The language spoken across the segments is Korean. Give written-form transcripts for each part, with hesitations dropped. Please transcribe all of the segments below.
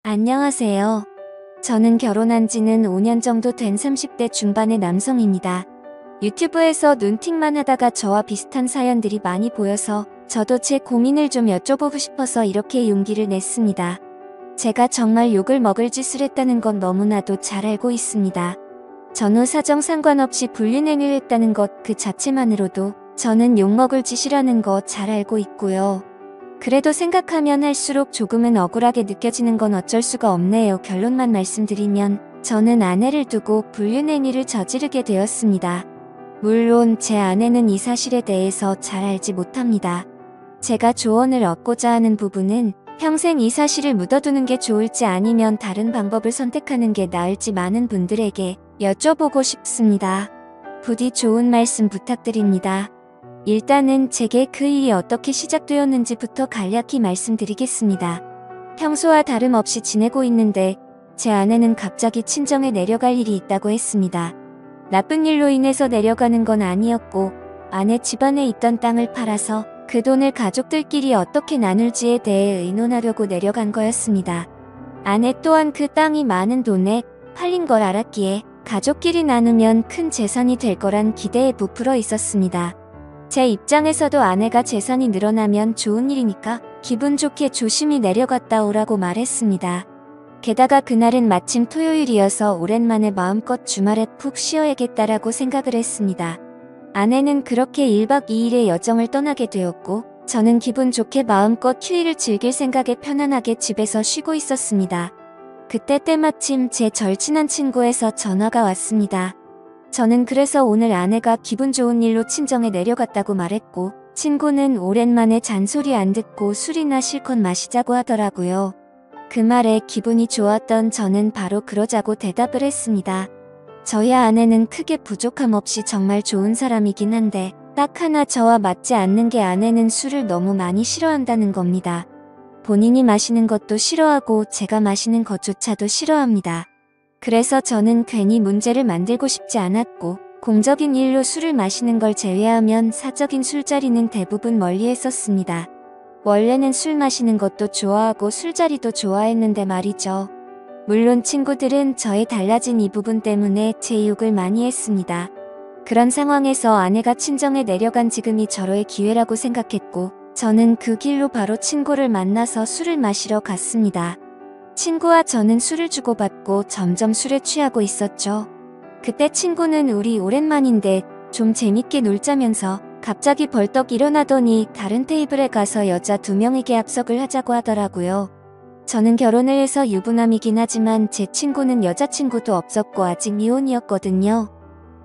안녕하세요. 저는 결혼한 지는 5년 정도 된 30대 중반의 남성입니다. 유튜브에서 눈팅만 하다가 저와 비슷한 사연들이 많이 보여서 저도 제 고민을 좀 여쭤보고 싶어서 이렇게 용기를 냈습니다. 제가 정말 욕을 먹을 짓을 했다는 건 너무나도 잘 알고 있습니다. 전후 사정 상관없이 불륜행위를 했다는 것 그 자체만으로도 저는 욕먹을 짓이라는 거 잘 알고 있고요. 그래도 생각하면 할수록 조금은 억울하게 느껴지는 건 어쩔 수가 없네요. 결론만 말씀드리면 저는 아내를 두고 불륜행위를 저지르게 되었습니다. 물론 제 아내는 이 사실에 대해서 잘 알지 못합니다. 제가 조언을 얻고자 하는 부분은 평생 이 사실을 묻어두는 게 좋을지 아니면 다른 방법을 선택하는 게 나을지 많은 분들에게 여쭤보고 싶습니다. 부디 좋은 말씀 부탁드립니다. 일단은 제게 그 일이 어떻게 시작되었는지부터 간략히 말씀드리겠습니다. 평소와 다름없이 지내고 있는데 제 아내는 갑자기 친정에 내려갈 일이 있다고 했습니다. 나쁜 일로 인해서 내려가는 건 아니었고 아내 집안에 있던 땅을 팔아서 그 돈을 가족들끼리 어떻게 나눌지에 대해 의논하려고 내려간 거였습니다. 아내 또한 그 땅이 많은 돈에 팔린 걸 알았기에 가족끼리 나누면 큰 재산이 될 거란 기대에 부풀어 있었습니다. 제 입장에서도 아내가 재산이 늘어나면 좋은 일이니까 기분 좋게 조심히 내려갔다 오라고 말했습니다. 게다가 그날은 마침 토요일이어서 오랜만에 마음껏 주말에 푹 쉬어야겠다라고 생각을 했습니다. 아내는 그렇게 1박 2일의 여정을 떠나게 되었고 저는 기분 좋게 마음껏 휴일을 즐길 생각에 편안하게 집에서 쉬고 있었습니다. 그때 때마침 제 절친한 친구에서 전화가 왔습니다. 저는 그래서 오늘 아내가 기분 좋은 일로 친정에 내려갔다고 말했고 친구는 오랜만에 잔소리 안 듣고 술이나 실컷 마시자고 하더라고요. 그 말에 기분이 좋았던 저는 바로 그러자고 대답을 했습니다. 저희 아내는 크게 부족함 없이 정말 좋은 사람이긴 한데 딱 하나 저와 맞지 않는 게 아내는 술을 너무 많이 싫어한다는 겁니다. 본인이 마시는 것도 싫어하고 제가 마시는 것조차도 싫어합니다. 그래서 저는 괜히 문제를 만들고 싶지 않았고 공적인 일로 술을 마시는 걸 제외하면 사적인 술자리는 대부분 멀리 했었습니다. 원래는 술 마시는 것도 좋아하고 술자리도 좋아했는데 말이죠. 물론 친구들은 저의 달라진 이 부분 때문에 제 욕을 많이 했습니다. 그런 상황에서 아내가 친정에 내려간 지금이 절호의 기회라고 생각했고 저는 그 길로 바로 친구를 만나서 술을 마시러 갔습니다. 친구와 저는 술을 주고받고 점점 술에 취하고 있었죠. 그때 친구는 우리 오랜만인데 좀 재밌게 놀자면서 갑자기 벌떡 일어나더니 다른 테이블에 가서 여자 2명에게 합석을 하자고 하더라고요. 저는 결혼을 해서 유부남이긴 하지만 제 친구는 여자친구도 없었고 아직 미혼이었거든요.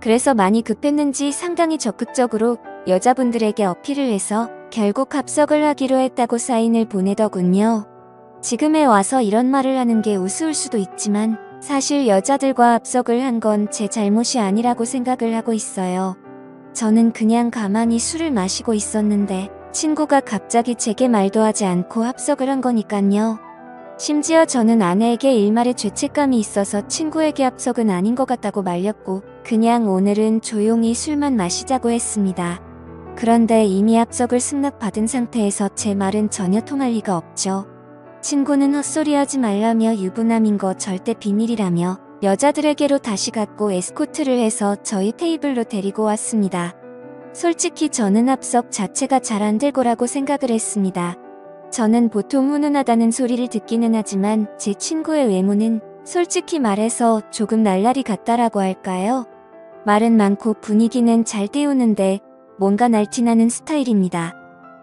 그래서 많이 급했는지 상당히 적극적으로 여자분들에게 어필을 해서 결국 합석을 하기로 했다고 사인을 보내더군요. 지금에 와서 이런 말을 하는 게 우스울 수도 있지만 사실 여자들과 합석을 한 건 제 잘못이 아니라고 생각을 하고 있어요. 저는 그냥 가만히 술을 마시고 있었는데 친구가 갑자기 제게 말도 하지 않고 합석을 한 거니깐요. 심지어 저는 아내에게 일말의 죄책감이 있어서 친구에게 합석은 아닌 것 같다고 말렸고 그냥 오늘은 조용히 술만 마시자고 했습니다. 그런데 이미 합석을 승낙받은 상태에서 제 말은 전혀 통할 리가 없죠. 친구는 헛소리하지 말라며 유부남인 거 절대 비밀이라며 여자들에게로 다시 갔고 에스코트를 해서 저희 테이블로 데리고 왔습니다. 솔직히 저는 합석 자체가 잘 안 될 거라고 생각을 했습니다. 저는 보통 훈훈하다는 소리를 듣기는 하지만 제 친구의 외모는 솔직히 말해서 조금 날라리 같다라고 할까요? 말은 많고 분위기는 잘 띄우는데 뭔가 날티나는 스타일입니다.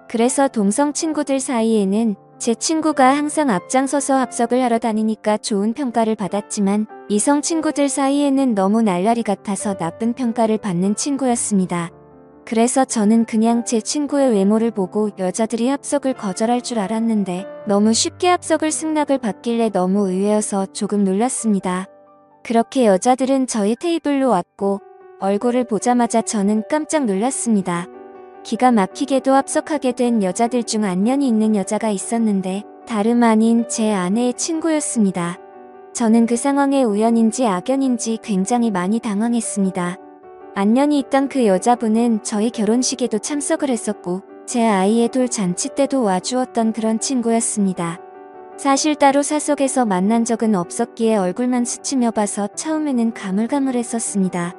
그래서 동성 친구들 사이에는 제 친구가 항상 앞장서서 합석을 하러 다니니까 좋은 평가를 받았지만 이성 친구들 사이에는 너무 날라리 같아서 나쁜 평가를 받는 친구였습니다. 그래서 저는 그냥 제 친구의 외모를 보고 여자들이 합석을 거절할 줄 알았는데 너무 쉽게 합석을 승낙을 받길래 너무 의외여서 조금 놀랐습니다. 그렇게 여자들은 저희 테이블로 왔고 얼굴을 보자마자 저는 깜짝 놀랐습니다. 기가 막히게도 합석하게 된 여자들 중 안면이 있는 여자가 있었는데 다름 아닌 제 아내의 친구였습니다. 저는 그 상황에 우연인지 악연인지 굉장히 많이 당황했습니다. 안면이 있던 그 여자분은 저희 결혼식에도 참석을 했었고 제 아이의 돌 잔치 때도 와주었던 그런 친구였습니다. 사실 따로 사석에서 만난 적은 없었기에 얼굴만 스치며 봐서 처음에는 가물가물했었습니다.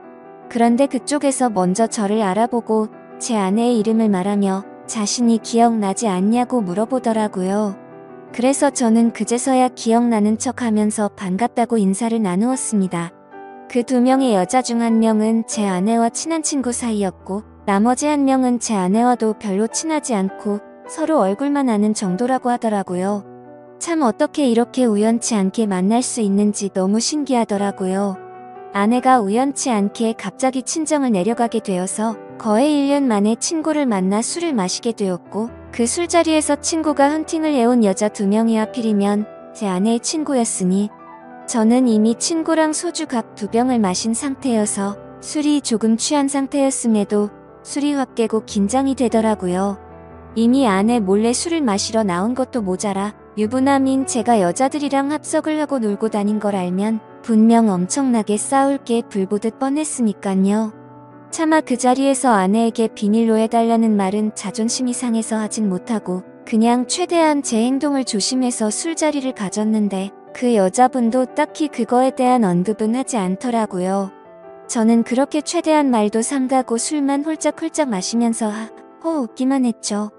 그런데 그쪽에서 먼저 저를 알아보고 제 아내의 이름을 말하며 자신이 기억나지 않냐고 물어보더라고요. 그래서 저는 그제서야 기억나는 척하면서 반갑다고 인사를 나누었습니다. 그 2명의 여자 중 1명은 제 아내와 친한 친구 사이였고 나머지 1명은 제 아내와도 별로 친하지 않고 서로 얼굴만 아는 정도라고 하더라고요. 참 어떻게 이렇게 우연치 않게 만날 수 있는지 너무 신기하더라고요. 아내가 우연치 않게 갑자기 친정을 내려가게 되어서 거의 1년 만에 친구를 만나 술을 마시게 되었고 그 술자리에서 친구가 헌팅을 해온 여자 2명이 하필이면 제 아내의 친구였으니 저는 이미 친구랑 소주 각 2병을 마신 상태여서 술이 조금 취한 상태였음에도 술이 확 깨고 긴장이 되더라고요. 이미 아내 몰래 술을 마시러 나온 것도 모자라 유부남인 제가 여자들이랑 합석을 하고 놀고 다닌 걸 알면 분명 엄청나게 싸울 게 불보듯 뻔했으니깐요. 차마 그 자리에서 아내에게 비밀로 해달라는 말은 자존심이 상해서 하진 못하고 그냥 최대한 제 행동을 조심해서 술자리를 가졌는데 그 여자분도 딱히 그거에 대한 언급은 하지 않더라고요. 저는 그렇게 최대한 말도 삼가고 술만 홀짝홀짝 마시면서 웃기만 했죠.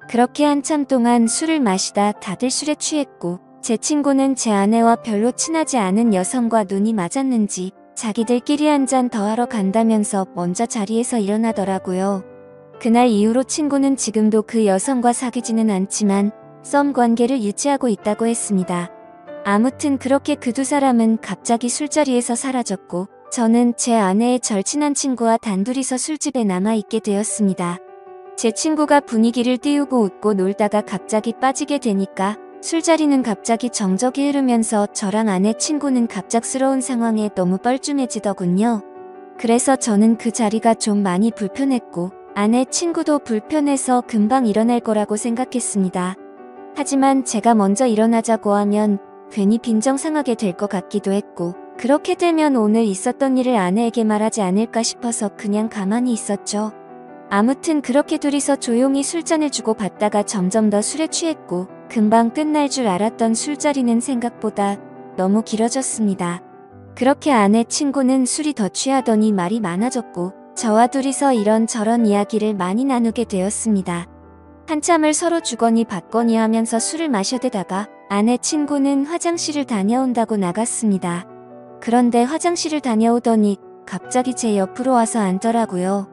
그렇게 한참 동안 술을 마시다 다들 술에 취했고 제 친구는 제 아내와 별로 친하지 않은 여성과 눈이 맞았는지 자기들끼리 한 잔 더 하러 간다면서 먼저 자리에서 일어나더라고요. 그날 이후로 친구는 지금도 그 여성과 사귀지는 않지만 썸 관계를 유지하고 있다고 했습니다. 아무튼 그렇게 그 2사람은 갑자기 술자리에서 사라졌고 저는 제 아내의 절친한 친구와 단둘이서 술집에 남아있게 되었습니다. 제 친구가 분위기를 띄우고 웃고 놀다가 갑자기 빠지게 되니까 술자리는 갑자기 정적이 흐르면서 저랑 아내 친구는 갑작스러운 상황에 너무 뻘쭘해지더군요. 그래서 저는 그 자리가 좀 많이 불편했고 아내 친구도 불편해서 금방 일어날 거라고 생각했습니다. 하지만 제가 먼저 일어나자고 하면 괜히 빈정상하게 될 것 같기도 했고 그렇게 되면 오늘 있었던 일을 아내에게 말하지 않을까 싶어서 그냥 가만히 있었죠. 아무튼 그렇게 둘이서 조용히 술잔을 주고 받다가 점점 더 술에 취했고 금방 끝날 줄 알았던 술자리는 생각보다 너무 길어졌습니다. 그렇게 아내 친구는 술이 더 취하더니 말이 많아졌고 저와 둘이서 이런저런 이야기를 많이 나누게 되었습니다. 한참을 서로 주거니 받거니 하면서 술을 마셔대다가 아내 친구는 화장실을 다녀온다고 나갔습니다. 그런데 화장실을 다녀오더니 갑자기 제 옆으로 와서 앉더라고요.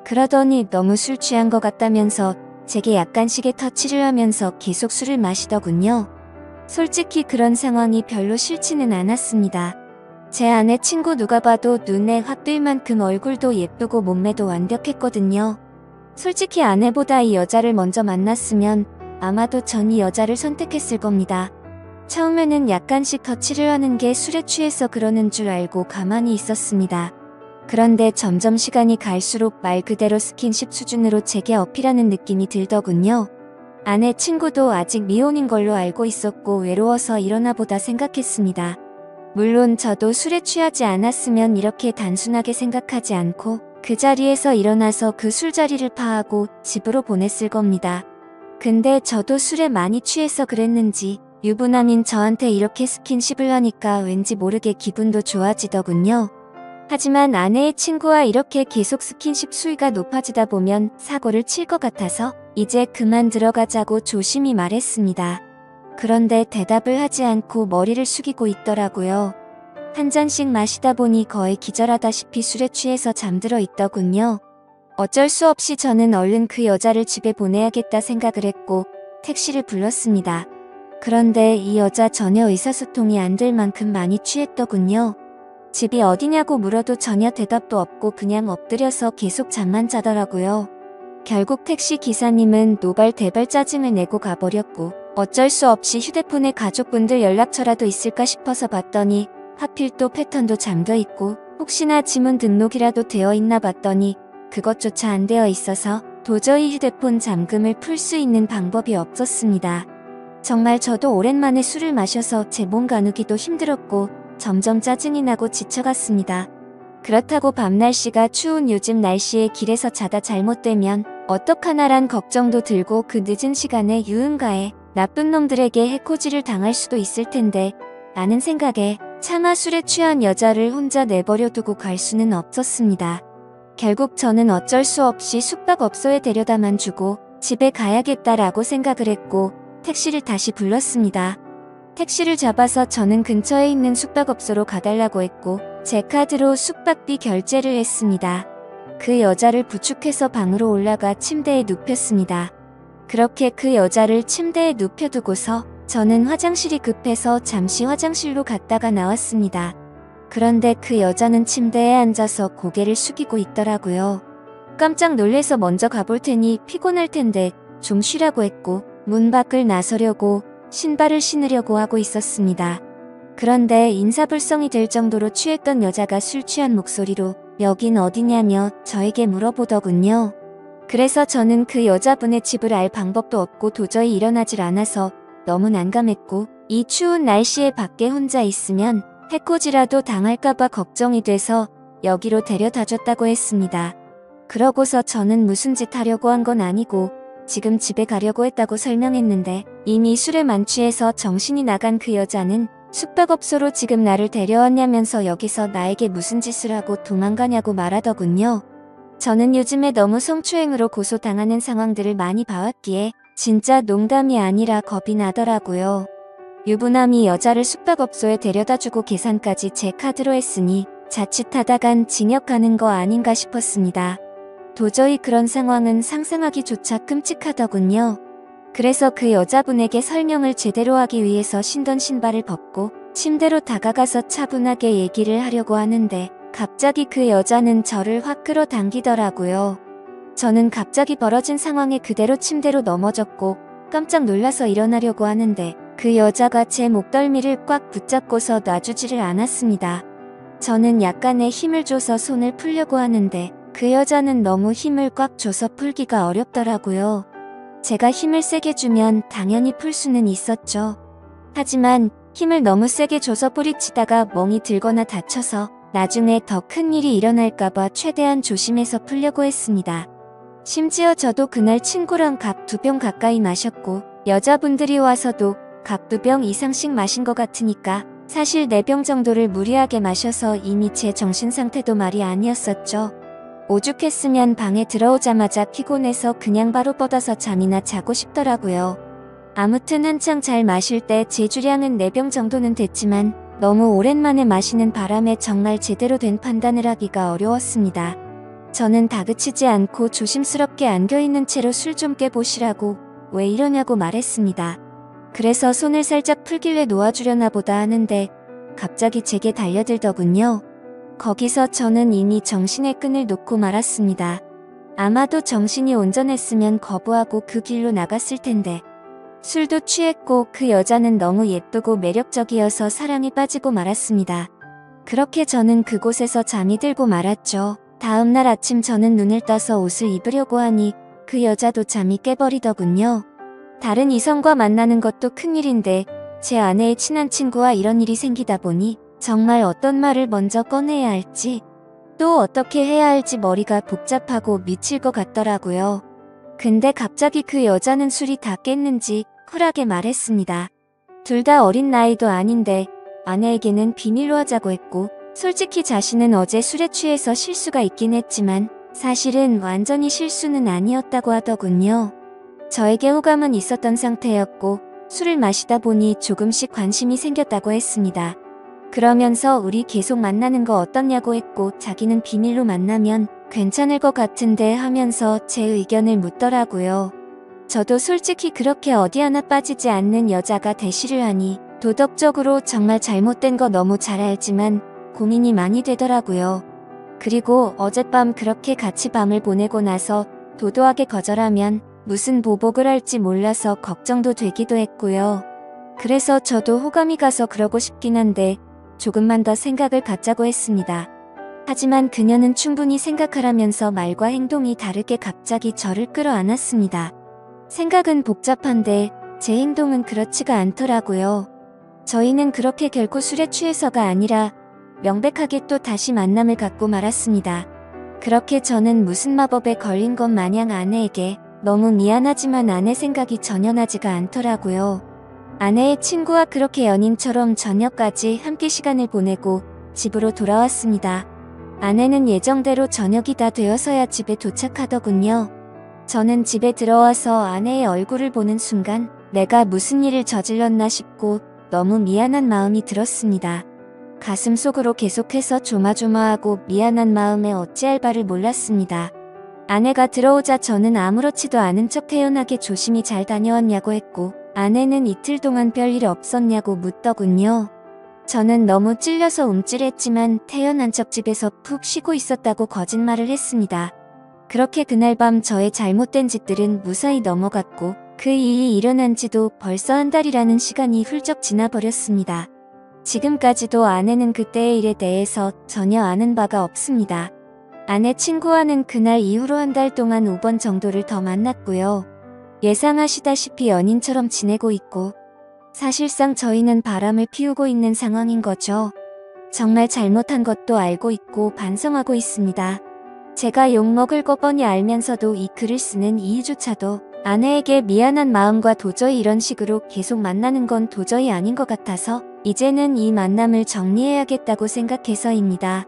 그러더니 너무 술 취한 것 같다면서 제게 약간씩의 터치를 하면서 계속 술을 마시더군요. 솔직히 그런 상황이 별로 싫지는 않았습니다. 제 아내 친구 누가 봐도 눈에 확 띌 만큼 얼굴도 예쁘고 몸매도 완벽했거든요. 솔직히 아내보다 이 여자를 먼저 만났으면 아마도 전 이 여자를 선택했을 겁니다. 처음에는 약간씩 터치를 하는 게 술에 취해서 그러는 줄 알고 가만히 있었습니다. 그런데 점점 시간이 갈수록 말 그대로 스킨십 수준으로 제게 어필하는 느낌이 들더군요. 아내 친구도 아직 미혼인 걸로 알고 있었고 외로워서 이러나 보다 생각했습니다. 물론 저도 술에 취하지 않았으면 이렇게 단순하게 생각하지 않고 그 자리에서 일어나서 그 술자리를 파하고 집으로 보냈을 겁니다. 근데 저도 술에 많이 취해서 그랬는지 유부남인 저한테 이렇게 스킨십을 하니까 왠지 모르게 기분도 좋아지더군요. 하지만 아내의 친구와 이렇게 계속 스킨십 수위가 높아지다 보면 사고를 칠 것 같아서 이제 그만 들어가자고 조심히 말했습니다. 그런데 대답을 하지 않고 머리를 숙이고 있더라고요. 한 잔씩 마시다 보니 거의 기절하다시피 술에 취해서 잠들어 있더군요. 어쩔 수 없이 저는 얼른 그 여자를 집에 보내야겠다 생각을 했고 택시를 불렀습니다. 그런데 이 여자 전혀 의사소통이 안 될 만큼 많이 취했더군요. 집이 어디냐고 물어도 전혀 대답도 없고 그냥 엎드려서 계속 잠만 자더라고요. 결국 택시 기사님은 노발대발 짜증을 내고 가버렸고 어쩔 수 없이 휴대폰에 가족분들 연락처라도 있을까 싶어서 봤더니 하필 또 패턴도 잠겨있고 혹시나 지문 등록이라도 되어 있나 봤더니 그것조차 안 되어 있어서 도저히 휴대폰 잠금을 풀 수 있는 방법이 없었습니다. 정말 저도 오랜만에 술을 마셔서 제 몸 가누기도 힘들었고 점점 짜증이 나고 지쳐갔습니다. 그렇다고 밤 날씨가 추운 요즘 날씨에 길에서 자다 잘못되면 어떡하나란 걱정도 들고 그 늦은 시간에 유흥가에 나쁜 놈들에게 해코지를 당할 수도 있을 텐데 라는 생각에 차마 술에 취한 여자를 혼자 내버려 두고 갈 수는 없었습니다. 결국 저는 어쩔 수 없이 숙박업소에 데려다만 주고 집에 가야겠다라고 생각을 했고 택시를 다시 불렀습니다. 택시를 잡아서 저는 근처에 있는 숙박업소로 가달라고 했고 제 카드로 숙박비 결제를 했습니다. 그 여자를 부축해서 방으로 올라가 침대에 눕혔습니다. 그렇게 그 여자를 침대에 눕혀두고서 저는 화장실이 급해서 잠시 화장실로 갔다가 나왔습니다. 그런데 그 여자는 침대에 앉아서 고개를 숙이고 있더라고요. 깜짝 놀래서 먼저 가볼 테니 피곤할 텐데 좀 쉬라고 했고 문 밖을 나서려고 신발을 신으려고 하고 있었습니다. 그런데 인사불성이 될 정도로 취했던 여자가 술 취한 목소리로 여긴 어디냐며 저에게 물어보더군요. 그래서 저는 그 여자분의 집을 알 방법도 없고 도저히 일어나질 않아서 너무 난감했고 이 추운 날씨에 밖에 혼자 있으면 해코지라도 당할까봐 걱정이 돼서 여기로 데려다줬다고 했습니다. 그러고서 저는 무슨 짓 하려고 한 건 아니고 지금 집에 가려고 했다고 설명했는데 이미 술에 만취해서 정신이 나간 그 여자는 숙박업소로 지금 나를 데려왔냐면서 여기서 나에게 무슨 짓을 하고 도망가냐고 말하더군요. 저는 요즘에 너무 성추행으로 고소당하는 상황들을 많이 봐왔기에 진짜 농담이 아니라 겁이 나더라고요. 유부남이 여자를 숙박업소에 데려다주고 계산까지 제 카드로 했으니 자칫하다간 징역 가는 거 아닌가 싶었습니다. 도저히 그런 상황은 상상하기조차 끔찍하더군요. 그래서 그 여자분에게 설명을 제대로 하기 위해서 신던 신발을 벗고 침대로 다가가서 차분하게 얘기를 하려고 하는데 갑자기 그 여자는 저를 확 끌어당기더라고요. 저는 갑자기 벌어진 상황에 그대로 침대로 넘어졌고 깜짝 놀라서 일어나려고 하는데 그 여자가 제 목덜미를 꽉 붙잡고서 놔주지를 않았습니다. 저는 약간의 힘을 줘서 손을 풀려고 하는데 그 여자는 너무 힘을 꽉 줘서 풀기가 어렵더라고요. 제가 힘을 세게 주면 당연히 풀 수는 있었죠. 하지만 힘을 너무 세게 줘서 뿌리치다가 멍이 들거나 다쳐서 나중에 더 큰 일이 일어날까봐 최대한 조심해서 풀려고 했습니다. 심지어 저도 그날 친구랑 각 2병 가까이 마셨고 여자분들이 와서도 각 2병 이상씩 마신 것 같으니까 사실 4병 정도를 무리하게 마셔서 이미 제 정신상태도 말이 아니었었죠. 오죽했으면 방에 들어오자마자 피곤해서 그냥 바로 뻗어서 잠이나 자고 싶더라고요. 아무튼 한창 잘 마실 때 제 주량은 4병 정도는 됐지만 너무 오랜만에 마시는 바람에 정말 제대로 된 판단을 하기가 어려웠습니다. 저는 다그치지 않고 조심스럽게 안겨있는 채로 술 좀 깨보시라고 왜 이러냐고 말했습니다. 그래서 손을 살짝 풀길래 놓아주려나 보다 하는데 갑자기 제게 달려들더군요. 거기서 저는 이미 정신의 끈을 놓고 말았습니다. 아마도 정신이 온전했으면 거부하고 그 길로 나갔을 텐데 술도 취했고 그 여자는 너무 예쁘고 매력적이어서 사랑에 빠지고 말았습니다. 그렇게 저는 그곳에서 잠이 들고 말았죠. 다음날 아침 저는 눈을 떠서 옷을 입으려고 하니 그 여자도 잠이 깨버리더군요. 다른 이성과 만나는 것도 큰일인데 제 아내의 친한 친구와 이런 일이 생기다 보니 정말 어떤 말을 먼저 꺼내야 할지 또 어떻게 해야 할지 머리가 복잡하고 미칠 것 같더라고요. 근데 갑자기 그 여자는 술이 다 깼는지 쿨하게 말했습니다. 둘 다 어린 나이도 아닌데 아내에게는 비밀로 하자고 했고 솔직히 자신은 어제 술에 취해서 실수가 있긴 했지만 사실은 완전히 실수는 아니었다고 하더군요. 저에게 호감은 있었던 상태였고 술을 마시다 보니 조금씩 관심이 생겼다고 했습니다. 그러면서 우리 계속 만나는 거 어떻냐고 했고 자기는 비밀로 만나면 괜찮을 것 같은데 하면서 제 의견을 묻더라고요. 저도 솔직히 그렇게 어디 하나 빠지지 않는 여자가 대시를 하니 도덕적으로 정말 잘못된 거 너무 잘 알지만 고민이 많이 되더라고요. 그리고 어젯밤 그렇게 같이 밤을 보내고 나서 도도하게 거절하면 무슨 보복을 할지 몰라서 걱정도 되기도 했고요. 그래서 저도 호감이 가서 그러고 싶긴 한데 조금만 더 생각을 갖자고 했습니다. 하지만 그녀는 충분히 생각하라면서 말과 행동이 다르게 갑자기 저를 끌어안았습니다. 생각은 복잡한데 제 행동은 그렇지가 않더라고요. 저희는 그렇게 결코 술에 취해서가 아니라 명백하게 또 다시 만남을 갖고 말았습니다. 그렇게 저는 무슨 마법에 걸린 것 마냥 아내에게 너무 미안하지만 아내 생각이 전혀 나지가 않더라고요. 아내의 친구와 그렇게 연인처럼 저녁까지 함께 시간을 보내고 집으로 돌아왔습니다. 아내는 예정대로 저녁이 다 되어서야 집에 도착하더군요. 저는 집에 들어와서 아내의 얼굴을 보는 순간 내가 무슨 일을 저질렀나 싶고 너무 미안한 마음이 들었습니다. 가슴속으로 계속해서 조마조마하고 미안한 마음에 어찌할 바를 몰랐습니다. 아내가 들어오자 저는 아무렇지도 않은 척 태연하게 조심히 잘 다녀왔냐고 했고 아내는 이틀 동안 별일 없었냐고 묻더군요. 저는 너무 찔려서 움찔했지만 태연한 척 집에서 푹 쉬고 있었다고 거짓말을 했습니다. 그렇게 그날 밤 저의 잘못된 짓들은 무사히 넘어갔고 그 일이 일어난 지도 벌써 한 달이라는 시간이 훌쩍 지나버렸습니다. 지금까지도 아내는 그때의 일에 대해서 전혀 아는 바가 없습니다. 아내 친구와는 그날 이후로 한 달 동안 5번 정도를 더 만났고요. 예상하시다시피 연인처럼 지내고 있고 사실상 저희는 바람을 피우고 있는 상황인 거죠. 정말 잘못한 것도 알고 있고 반성하고 있습니다. 제가 욕먹을 거 뻔히 알면서도 이 글을 쓰는 이유조차도 아내에게 미안한 마음과 도저히 이런 식으로 계속 만나는 건 도저히 아닌 것 같아서 이제는 이 만남을 정리해야겠다고 생각해서입니다.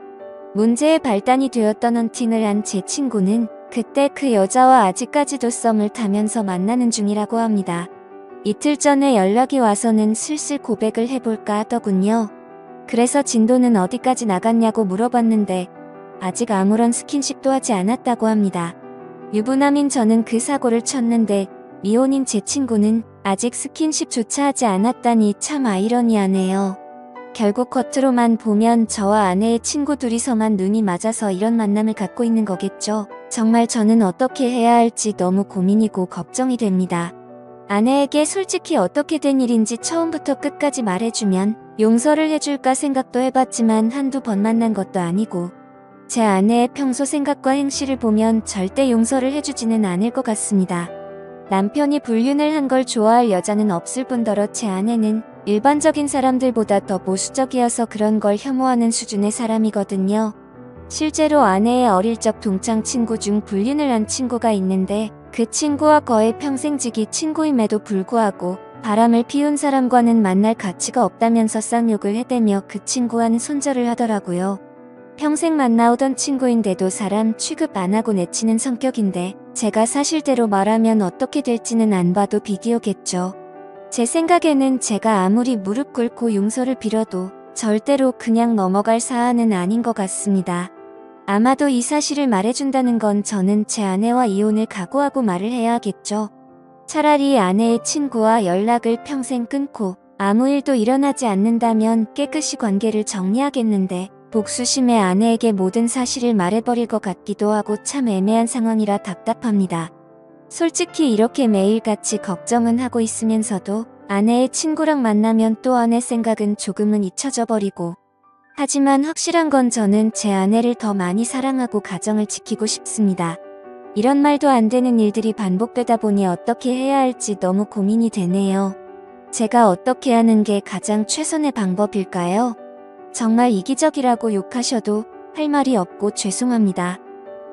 문제의 발단이 되었던 헌팅을 한 제 친구는 그때 그 여자와 아직까지도 썸을 타면서 만나는 중이라고 합니다. 이틀 전에 연락이 와서는 슬슬 고백을 해볼까 하더군요. 그래서 진도는 어디까지 나갔냐고 물어봤는데 아직 아무런 스킨십도 하지 않았다고 합니다. 유부남인 저는 그 사고를 쳤는데 미혼인 제 친구는 아직 스킨십조차 하지 않았다니 참 아이러니하네요. 결국 겉으로만 보면 저와 아내의 친구 둘이서만 눈이 맞아서 이런 만남을 갖고 있는 거겠죠. 정말 저는 어떻게 해야 할지 너무 고민이고 걱정이 됩니다. 아내에게 솔직히 어떻게 된 일인지 처음부터 끝까지 말해주면 용서를 해줄까 생각도 해봤지만 한두 번 만난 것도 아니고 제 아내의 평소 생각과 행실을 보면 절대 용서를 해주지는 않을 것 같습니다. 남편이 불륜을 한 걸 좋아할 여자는 없을 뿐더러 제 아내는 일반적인 사람들보다 더 보수적이어서 그런 걸 혐오하는 수준의 사람이거든요. 실제로 아내의 어릴 적 동창 친구 중 불륜을 한 친구가 있는데 그 친구와 거의 평생지기 친구임에도 불구하고 바람을 피운 사람과는 만날 가치가 없다면서 쌍욕을 해대며 그 친구와는 손절을 하더라고요. 평생 만나오던 친구인데도 사람 취급 안 하고 내치는 성격인데 제가 사실대로 말하면 어떻게 될지는 안 봐도 비디오겠죠. 제 생각에는 제가 아무리 무릎 꿇고 용서를 빌어도 절대로 그냥 넘어갈 사안은 아닌 것 같습니다. 아마도 이 사실을 말해준다는 건 저는 제 아내와 이혼을 각오하고 말을 해야 하겠죠. 차라리 아내의 친구와 연락을 평생 끊고 아무 일도 일어나지 않는다면 깨끗이 관계를 정리하겠는데 복수심에 아내에게 모든 사실을 말해버릴 것 같기도 하고 참 애매한 상황이라 답답합니다. 솔직히 이렇게 매일같이 걱정은 하고 있으면서도 아내의 친구랑 만나면 또 아내 생각은 조금은 잊혀져 버리고 하지만 확실한 건 저는 제 아내를 더 많이 사랑하고 가정을 지키고 싶습니다. 이런 말도 안 되는 일들이 반복되다 보니 어떻게 해야 할지 너무 고민이 되네요. 제가 어떻게 하는 게 가장 최선의 방법일까요? 정말 이기적이라고 욕하셔도 할 말이 없고 죄송합니다.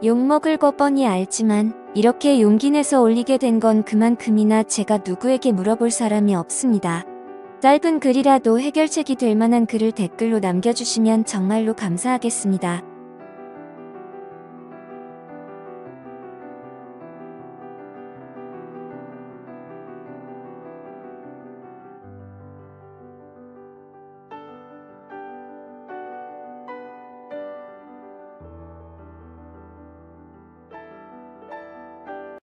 욕먹을 거 뻔히 알지만 이렇게 용기 내서 올리게 된 건 그만큼이나 제가 누구에게 물어볼 사람이 없습니다. 짧은 글이라도 해결책이 될 만한 글을 댓글로 남겨주시면 정말로 감사하겠습니다.